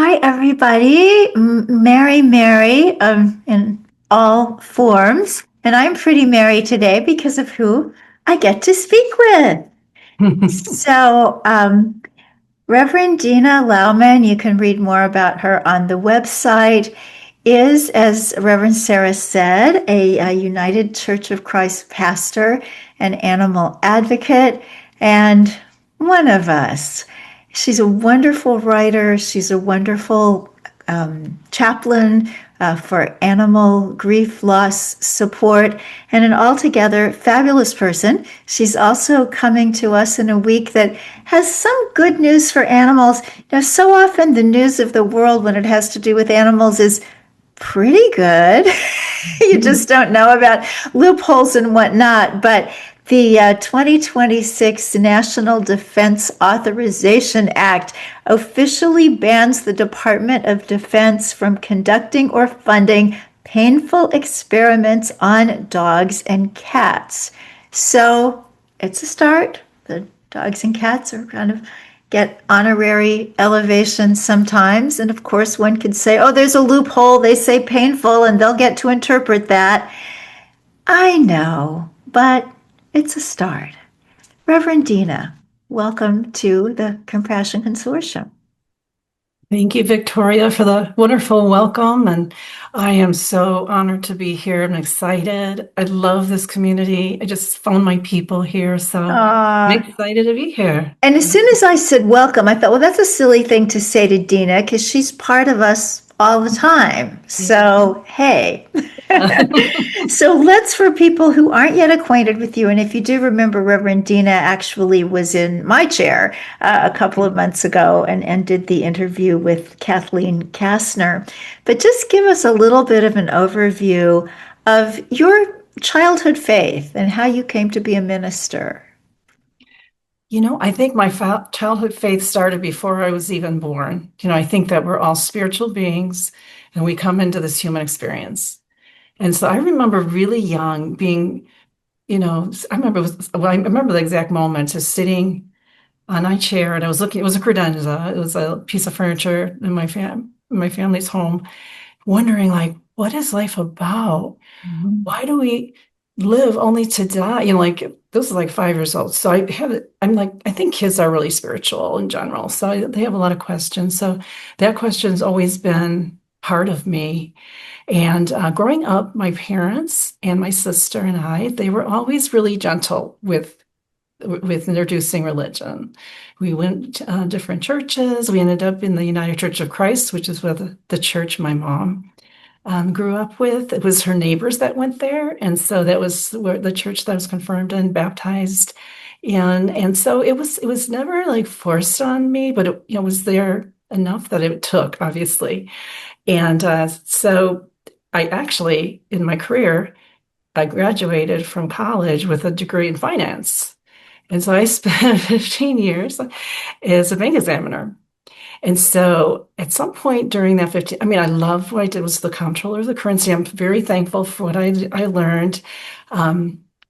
Hi, everybody. Mary, in all forms. And I'm pretty merry today because of who I get to speak with. So, Reverend Dina Lauman, you can read more about her on the website, is, as Reverend Sarah said, a United Church of Christ pastor, an animal advocate, and one of us. She's a wonderful writer. She's a wonderful chaplain for animal grief loss support, and an altogether fabulous person. She's also coming to us in a week that has some good news for animals. So often the news of the world when it has to do with animals is pretty good. You just don't know about loopholes and whatnot. But the 2026 National Defense Authorization Act officially bans the Department of Defense from conducting or funding painful experiments on dogs and cats. So it's a start. The dogs and cats are kind of get honorary elevations sometimes. And of course, one could say, oh, there's a loophole. They say painful, and they'll get to interpret that. I know, but it's a start. Reverend Dina, welcome to the Compassion Consortium. Thank you, Victoria, for the wonderful welcome. And I am so honored to be here. I'm excited. I love this community. I just found my people here. So I'm Uh, excited to be here. and as soon as I said welcome, I thought, well, that's a silly thing to say to Dina because she's part of us all the time. So, hey. So let's, for people who aren't yet acquainted with you, and if you do remember, Reverend Dina actually was in my chair a couple of months ago and did the interview with Kathleen Kastner. But just give us a little bit of an overview of your childhood faith and how you came to be a minister. I think my childhood faith started before I was even born. I think that we're all spiritual beings and we come into this human experience. And so I remember really young being, I remember the exact moment, just sitting on my chair, and I was looking. It was a credenza. It was a piece of furniture in my family's home, wondering like, what is life about? Mhm. Why do we live only to die? Like this is like 5 years old. So I'm like, I think kids are really spiritual in general. So they have a lot of questions. So that question's always been part of me. And growing up, my parents and my sister and they were always really gentle with introducing religion. We went to different churches. We ended up in the United Church of Christ, which is what the church my mom grew up with. It was her neighbors that went there, and so that was where the church that I was confirmed and baptized. And so it was never like forced on me, but it was there enough that it took, obviously. And so I actually, in my career, I graduated from college with a degree in finance. And so I spent 15 years as a bank examiner. And so at some point during that 15, I mean, I loved what I did, was the comptroller of the currency. I'm very thankful for what I learned.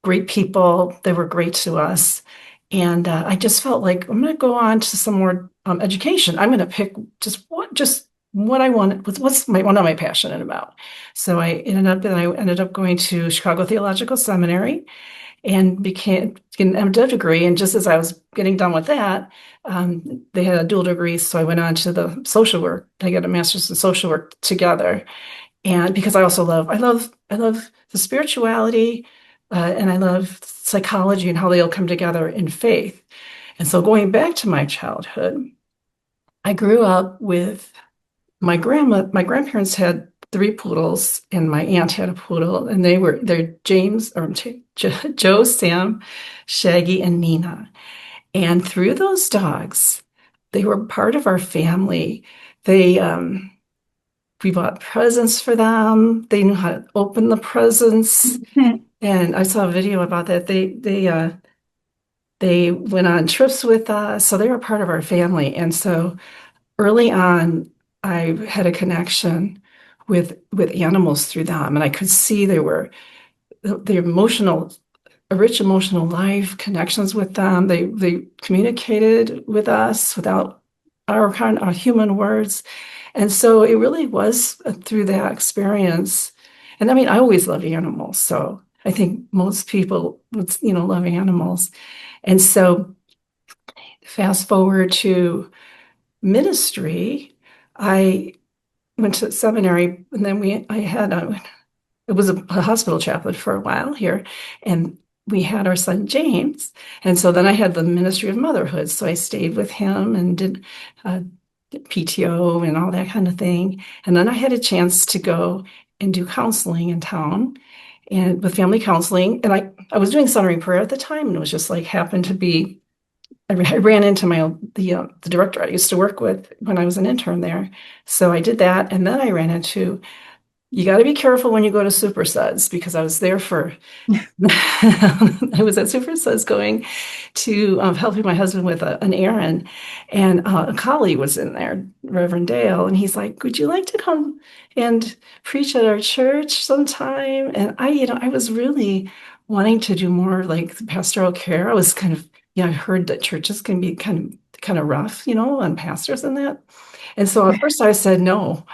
Great people, they were great to us. And I just felt like I'm going to go on to some more education. I'm going to pick just what I want, what am I passionate about? So I ended up going to Chicago Theological Seminary and became getting an MDiv degree. And just as I was getting done with that, they had a dual degree, so I went on to the social work. I got a master's in social work together, and because I love the spirituality, and I love psychology and how they all come together in faith. And so going back to my childhood, I grew up with my grandma. My grandparents had three poodles, and my aunt had a poodle, and they're Joe, Sam, Shaggy, and Nina. And through those dogs, they were part of our family. They We bought presents for them. They knew how to open the presents. And I saw a video about that. They went on trips with us, so they were part of our family. And so early on, I had a connection with animals through them, and I could see they were the emotional, a rich emotional life, connections with them. They communicated with us without our human words, And so it really was through that experience. And I mean, I always love animals. So I think most people would, love animals. And so fast forward to ministry, I went to seminary and then it was a hospital chaplain for a while here. And we had our son James. And so then I had the ministry of motherhood. So I stayed with him and did uh, PTO and all that kind of thing. And then I had a chance to go and do counseling in town and with family counseling. And I was doing centering prayer at the time, and it was just like happened to be I ran into the director I used to work with when I was an intern there. So I did that, and then I ran into you got to be careful when you go to Super Suds because I was there for I was at Super Suds going to helping my husband with an errand, and a colleague was in there, Reverend Dale, and he's like, "Would you like to come and preach at our church sometime?" And I was really wanting to do more like pastoral care. I was kind of, I heard that churches can be kind of rough, on pastors and that. And so at first I said no.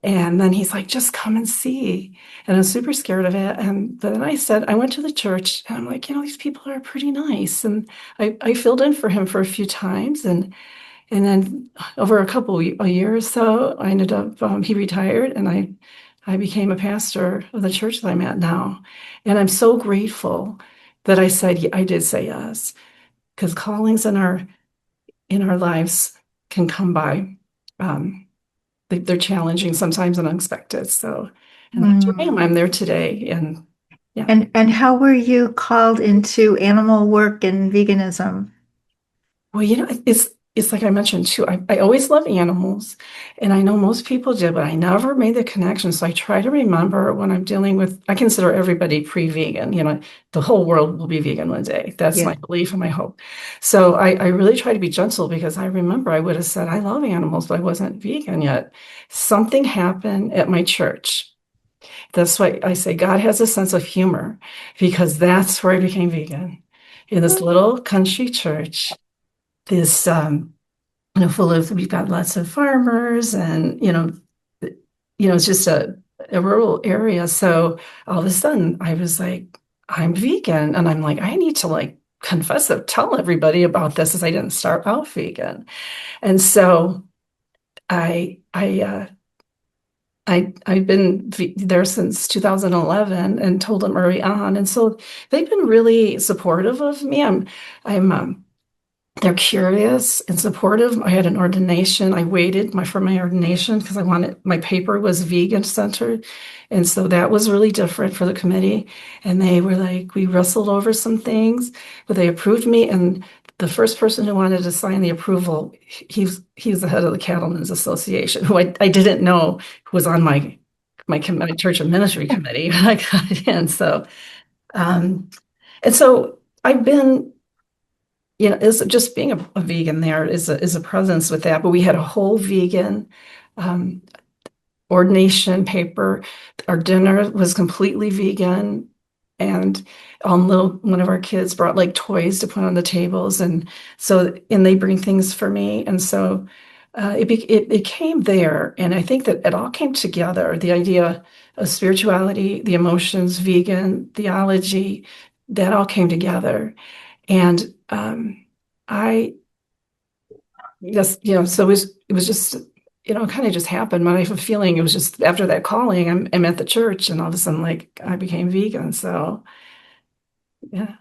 And then he's like, just come and see. And I was super scared of it. But then I went to the church and I'm like, these people are pretty nice. And I filled in for him for a few times. And then over a year or so, I ended up, he retired and I became a pastor of the church that I'm at now. And I'm so grateful that I did say yes, because callings in our lives can come by. They're challenging sometimes and unexpected. So, and that's where I am. Mm. I'm there today. And yeah. And how were you called into animal work and veganism? Well, it's like I mentioned too. I always love animals, and I know most people did, but I never made the connection. So I try to remember when I'm dealing with. I consider everybody pre-vegan. The whole world will be vegan one day. That's Yeah. my belief and my hope. So I really try to be gentle because I remember I would have said I love animals, but I wasn't vegan yet. Something happened at my church. That's why I say God has a sense of humor because that's where I became vegan in this little country church. This we've got lots of farmers and it's just a rural area. So all of a sudden I was like, I'm vegan, and I'm like, I need to like confess it, tell everybody about this as I didn't start out vegan. And so I've been there since 2011 and told them early on, and so they've been really supportive of me. I'm they're curious and supportive. I had an ordination. I waited for my ordination because I wanted my paper was vegan centered, and so that was really different for the committee. And they were like, we wrestled over some things, but they approved me. And the first person who wanted to sign the approval, he's the head of the Cattlemen's Association, who I didn't know was on my church and ministry committee when I got in. So um, and so I've been is just being a vegan there is a presence with that. But we had a whole vegan um, ordination paper. Our dinner was completely vegan, and one of our kids brought like toys to put on the tables, and they bring things for me, and so it came there, and I think that it all came together. The idea of spirituality, the emotions, vegan theology, that all came together. And I yes, so it was just, kind of just happened. But I have a feeling it was just after that calling, I'm at the church, and all of a sudden, like I became vegan. So yeah.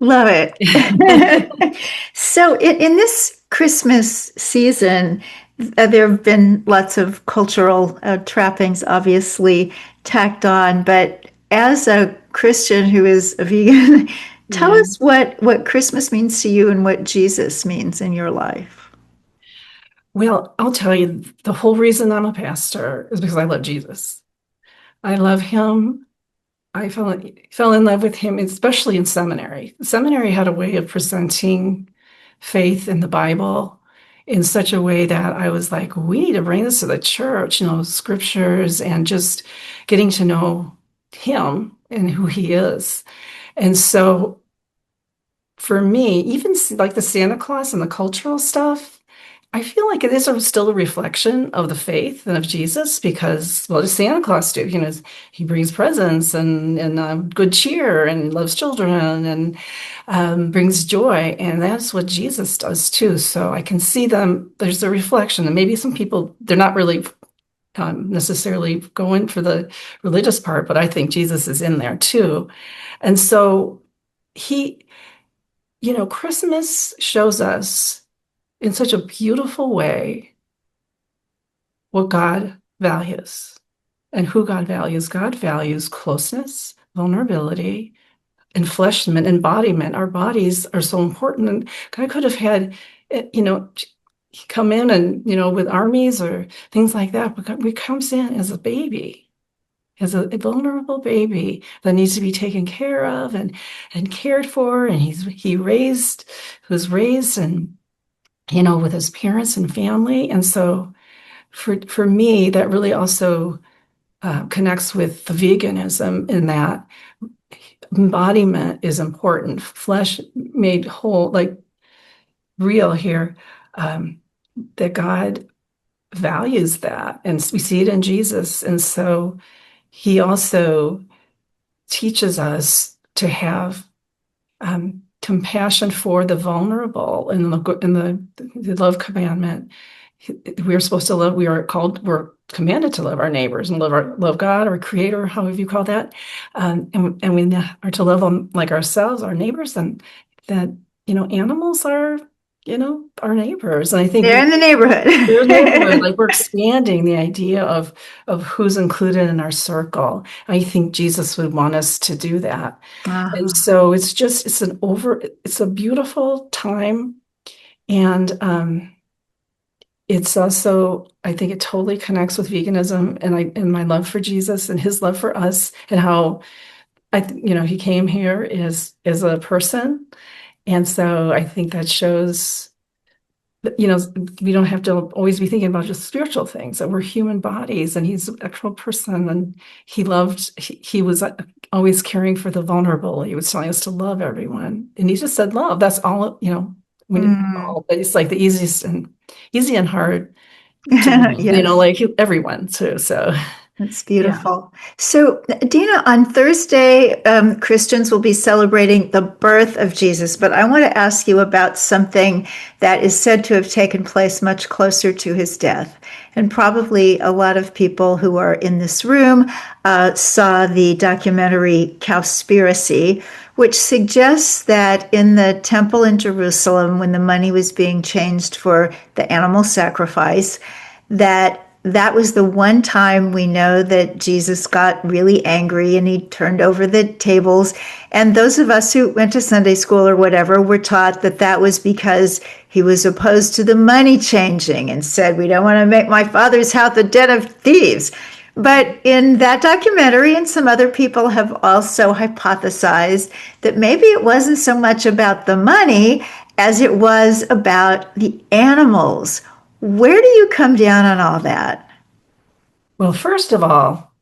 Love it. So in this Christmas season, there have been lots of cultural trappings, obviously, tacked on. But as a Christian who is a vegan, tell Yeah. us what Christmas means to you and what Jesus means in your life. Well, I'll tell you, the whole reason I'm a pastor is because I love Jesus. I love him. I fell in love with him, especially in seminary. Seminary had a way of presenting faith in the Bible in such a way that I was like, we need to bring this to the church, scriptures and just getting to know him and who he is. And so for me, even like the Santa Claus and the cultural stuff, I feel like it is still a reflection of the faith and of Jesus because, well, does Santa Claus do? He brings presents and good cheer and loves children and brings joy, and that's what Jesus does too. So I can see them. There's a reflection, and maybe some people they're not really necessarily going for the religious part, but I think Jesus is in there too. And so he, Christmas shows us in such a beautiful way what God values and who God values. God values closeness, vulnerability, enfleshment, embodiment. Our bodies are so important. And God could have had, come in and, with armies or things like that, but God, he comes in as a baby. As a vulnerable baby that needs to be taken care of and cared for, and was raised and with his parents and family. And so for me, that really also connects with the veganism in that embodiment is important, flesh made whole, like real here, that God values that. And we see it in Jesus. And so he also teaches us to have compassion for the vulnerable in the love commandment. We're supposed to love, we're commanded to love our neighbors and love God or creator, however you call that. And we are to love them like ourselves, our neighbors, and that, animals are, our neighbors. And I think They're in the their neighborhood, neighborhood. like we're expanding the idea of who's included in our circle. I think Jesus would want us to do that. And Uh-huh. so it's a beautiful time. And it's also, I think it totally connects with veganism and my love for Jesus and his love for us and how he came here as a person. And so I think that shows you know, we don't have to always be thinking about just spiritual things, that we're human bodies and he's an actual person. And he was always caring for the vulnerable. He was telling us to love everyone. And he just said love. That's all, Mm. it's like the easy and hard to love, Yes. like everyone too. So, That's yeah. beautiful. So, Dina, on Thursday, Christians will be celebrating the birth of Jesus, but I want to ask you about something that is said to have taken place much closer to his death. And probably a lot of people who are in this room saw the documentary Cowspiracy, which suggests that in the temple in Jerusalem, when the money was being changed for the animal sacrifice, that was the one time we know that Jesus got really angry and he turned over the tables. And those of us who went to Sunday school or whatever were taught that that was because he was opposed to the money changing and said, we don't want to make my father's house a den of thieves. But in that documentary, and some other people have also hypothesized that maybe it wasn't so much about the money as it was about the animals. Where do you come down on all that? Well, first of all,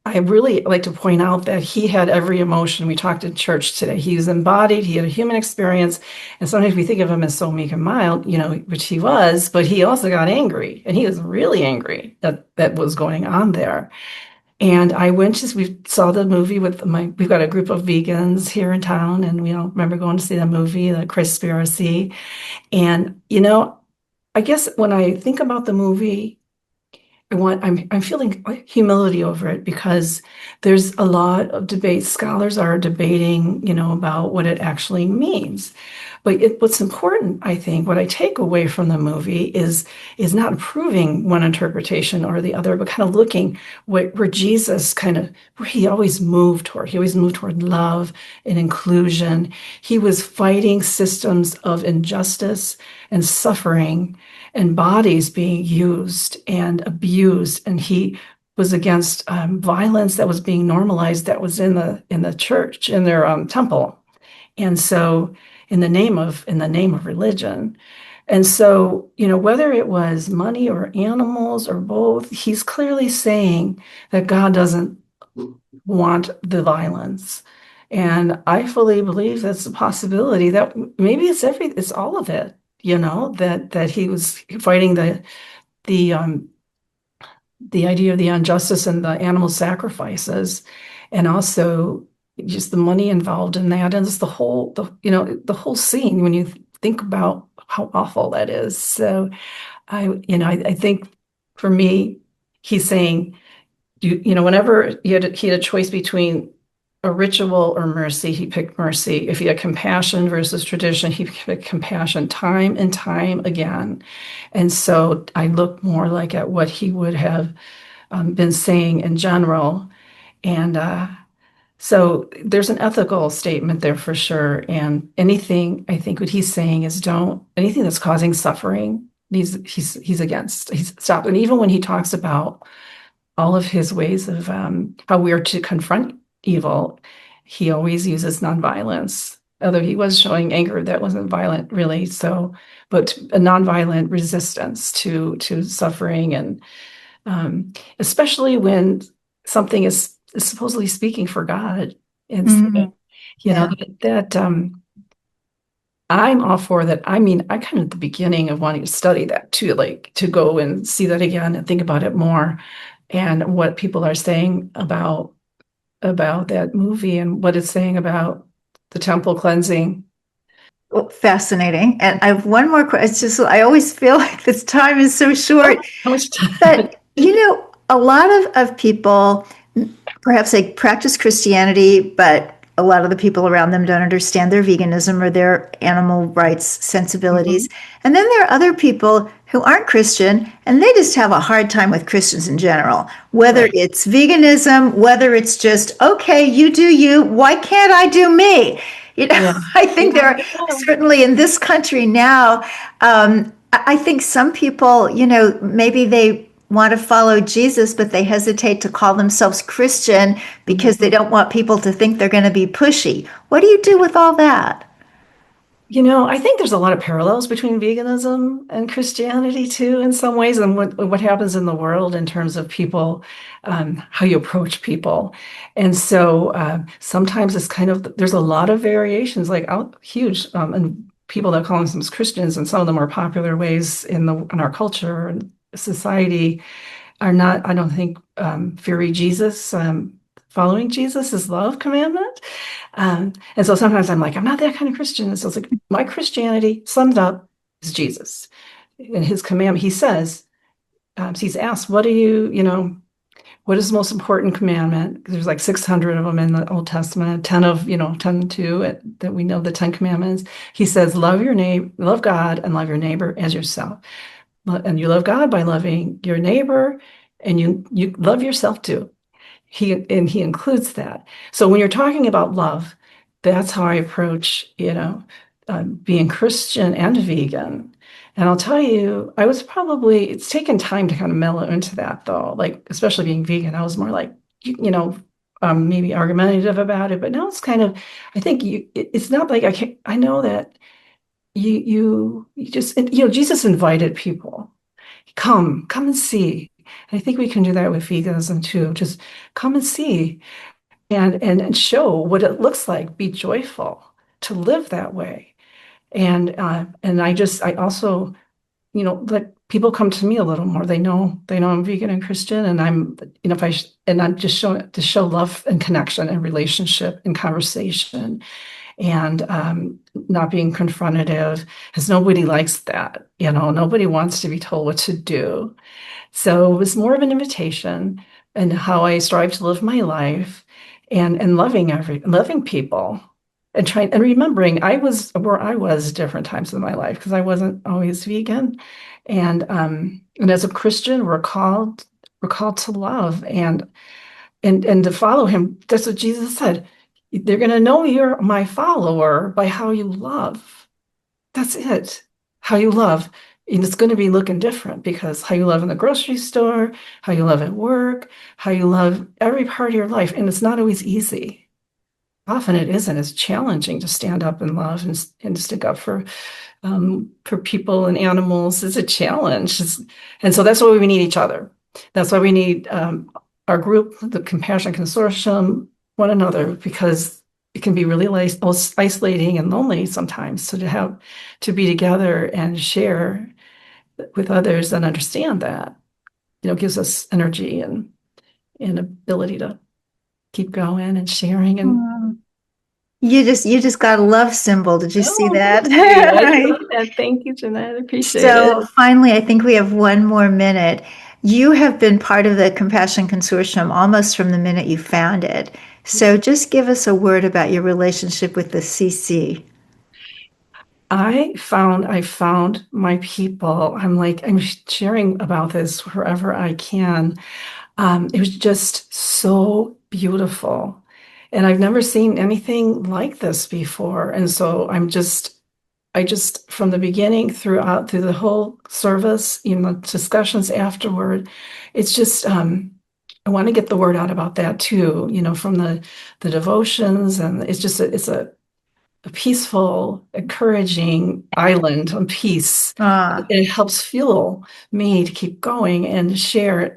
I really like to point out that he had every emotion. We talked in church today. He was embodied, he had a human experience. And sometimes we think of him as so meek and mild, which he was, but he also got angry. And he was really angry that was going on there. And we saw the movie we've got a group of vegans here in town, and we all remember going to see the movie, The Conspiracy. And, I guess when I think about the movie, I'm feeling humility over it because there's a lot of debate. Scholars are debating, about what it actually means. But what's important, I think, what I take away from the movie is not approving one interpretation or the other, but kind of looking where Jesus where he always moved toward. He always moved toward love and inclusion. He was fighting systems of injustice and suffering and bodies being used and abused. And he was against violence that was being normalized that was in the church, in their temple. And so in the name of religion. And so, whether it was money or animals or both, he's clearly saying that God doesn't want the violence. And I fully believe that's a possibility that maybe it's all of it. that he was fighting the um, the idea of the injustice and the animal sacrifices, and also just the money involved in that, and just the whole scene when you think about how awful that is. So I think for me, he's saying, whenever he had a choice between a ritual or mercy, he picked mercy. If he had compassion versus tradition, he picked compassion time and time again. And so I look more like at what he would have been saying in general. And so there's an ethical statement there for sure. And anything, I think what he's saying is anything that's causing suffering, he's against. He's stopped. And even when he talks about all of his ways of how we are to confront evil, he always uses nonviolence. Although he was showing anger that wasn't violent, really. So, but a nonviolent resistance to suffering, and especially when something is supposedly speaking for God. And so, Mhm. Yeah. that I'm all for that. I mean, I kind of at the beginning of wanting to study that too, like to go and see that again and think about it more, and what people are saying about that movie and what it's saying about the temple cleansing. Well, fascinating. And I have one more question. It's just, I always feel like this time is so Oh, short. how much time? But, a lot of people, perhaps they practice Christianity, but a lot of the people around them don't understand their veganism or their animal rights sensibilities. Mhm. And then there are other people who aren't Christian and they just have a hard time with Christians in general, whether Right. it's veganism, whether it's just, okay, you do you, why can't I do me? Yeah. I think there are Yeah. certainly in this country now, I think some people, maybe they want to follow Jesus, but they hesitate to call themselves Christian because they Mhm. don't want people to think they're going to be pushy. What do you do with all that? I think there's a lot of parallels between veganism and Christianity too, in some ways, and what happens in the world in terms of people, how you approach people. And so sometimes it's there's a lot of variations, like out huge, and people that call themselves Christians, and some of the more popular ways in our culture and society are not, I don't think, very Jesus. Following Jesus' love commandment. And so sometimes I'm like, I'm not that kind of Christian. And so it's like my Christianity summed up is Jesus. In his commandment, he says, he's asked, what is the most important commandment? Because there's like 600 of them in the Old Testament, 10 2 that we know the 10 commandments. He says, love your neighbor, love God and love your neighbor as yourself. And you love God by loving your neighbor, and you love yourself too. He includes that. So when you're talking about love, that's how I approach, being Christian and vegan. And I'll tell you, it's taken time to kind of mellow into that though. Like, especially being vegan, I was more like, maybe argumentative about it, but now it's I think it's not like I know that you just, Jesus invited people, come and see. And I think we can do that with veganism too. Just come and see, and show what it looks like. Be joyful to live that way. And I also, let people come to me a little more. They know I'm vegan and Christian, and I'm, if I and I'm just showing to show love and connection and relationship and conversation, and not being confrontative, because nobody likes that. Nobody wants to be told what to do. So it was more of an invitation and how I strive to live my life, and loving people, and trying and remembering I was where I was different times in my life because I wasn't always vegan. And as a Christian, we're called to love, and to follow him. That's what Jesus said. They're going to know you're my follower by how you love. That's it. How you love. And it's going to be looking different because how you love in the grocery store, how you love at work, how you love every part of your life. And it's not always easy. Often it isn't. It's challenging to stand up and love, and stick up for people and animals. Is a challenge. And so that's why we need each other. That's why we need our group, the Compassion Consortium, one another, because it can be really isolating and lonely sometimes. So to be together and share with others and understand that, gives us energy and ability to keep going and sharing. And Mm. You just got a love symbol. Did you see oh, that? thank you. I love that. Thank you, Jeanette. I appreciate it. So finally, I think we have one more minute. You have been part of the Compassion Consortium almost from the minute you founded. So just give us a word about your relationship with the CC. I found my people. I'm sharing about this wherever I can. It was just so beautiful. And I've never seen anything like this before. And so I just, from the beginning through the whole service, discussions afterward, it's just, I want to get the word out about that too, from the devotions. And it's a peaceful, encouraging island of peace. Ah, It helps fuel me to keep going and share.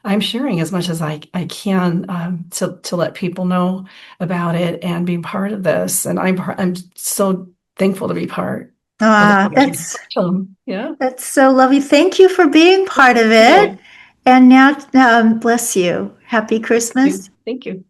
I'm sharing as much as I can to let people know about it and be part of this. And I'm so thankful to be part of the ah, Consortium. Yeah. that's so lovely. Thank you for being part of it. You. And now, bless you. Happy Christmas. Thank you.